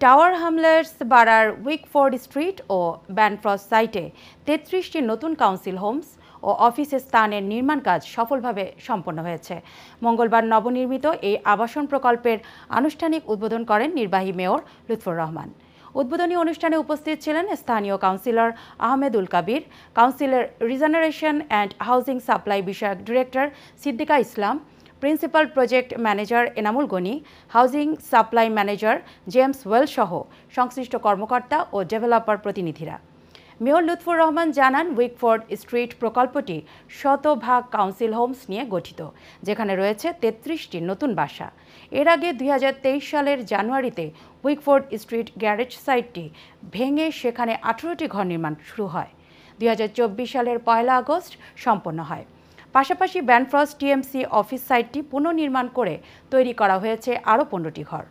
Tower hamlets বাড়ার উইকফোর্ড street ও ব্যানফ্রস্ট সাইটে ৩৩টি নতুন কাউন্সিল হোমস ও অফিস স্থানের নির্মাণ কাজ সফলভাবে সম্পন্ন হয়েছে। মঙ্গলবার নবনির্মিত এই আবাসন প্রকল্পের আনুষ্ঠানিক উদ্বোধন করেন নির্বাহী মেয়র লুৎফর রহমান। উদ্বোধনী অনুষ্ঠানে উপস্থিত ছিলেন স্থানীয় কাউন্সিলর আহমেদুল কাবির, কাউন্সিলের রিজেনারেশন অ্যান্ড হাউজিং সাপ্লাই বিষয়ক director Siddika Islam, principal project manager Enamul Gani, housing supply manager James Well সহ সংশ্লিষ্ট কর্মকর্তা ও ডেভেলপার প্রতিনিধিরা। মেয়র লুৎফর রহমান জানান, উইকফোর্ড স্ট্রিট প্রকল্পটি শতভাগ কাউন্সিল হোমস নিয়ে গঠিত, যেখানে রয়েছে ৩৩টি নতুন বাসা। এর আগে ২০২৩ সালের জানুয়ারিতে উইকফোর্ড স্ট্রিট গ্যারেজ সাইটটি ভেঙে সেখানে ১৮টি ঘর নির্মাণ শুরু হয়। ২০২৪ সালের ১ আগস্ট সম্পন্ন হয়। পাশাপাশি ব্যানফ্রস্ট টিএমসি অফিস সাইটটি পুনর্নির্মাণ করে তৈরি করা হয়েছে আরও ১৫টি ঘর।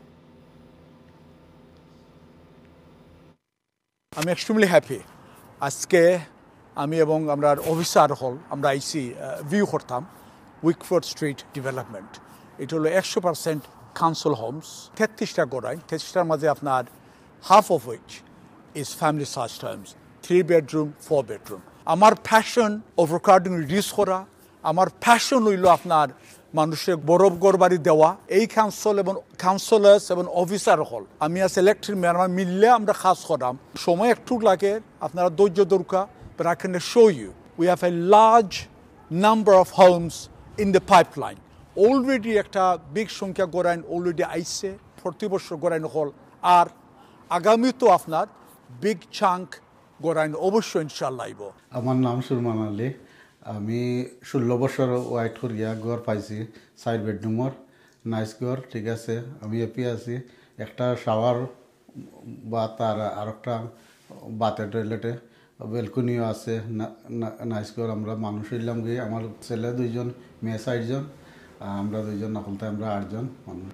আমি এক্সট্রিমলি হ্যাপি। আজকে আমি এবং আমরা অফিসার হল আমরা আইসি ভিউ করতাম উইকফোর্ড স্ট্রিট ডেভেলপমেন্ট। এটা হলো 100% কাউন্সিল হোমস, 33টা গড়াই, 33টার মাঝে আপনার half of which is family size homes, 3 bedroom 4 bedroom. আমার প্যাশন ওভারক্রাউডিং রিডিউস করা, আমার প্যাশন হইল আপনার মানুষের বড় ঘর বাড়ি দেওয়া। এই কাউন্সিল এবং কাউন্সিলার্স এবং অফিসার হল আমি আজ ইলেকট্রিক মেয়র মিললে আমরা কাজ করাম। সময় একটু লাগে, আপনারা ধৈর্য দরকার, but I can assure you we have a large number of homes in the pipeline. Already একটা বিগ সংখ্যা গড়াইন অলরেডি আইসে, প্রতি বছর গড়াইন হল, আর আগামীতেও আপনার বিগ চাঙ্ক গড়াইন অবশ্যই ইনশাল্লাহ আইব। আমার নাম সুরমান আলী। আমি 16 বছর ওয়াইট করিয়া ঘর পাইছি, 4 বেডরুমর নাইস ঘর, ঠিক আছে। আমি এপি আছি, একটা শাওয়ার বা তার আর একটা বাথের টয়লেটে, বেলকনিও আছে, নাইস ঘর। আমরা মানুষ হইলাম গিয়ে, আমার ছেলে 2জন, মেয়ে 4জন, আমরা 2জন, নকলতে আমরা 8জন মানুষ।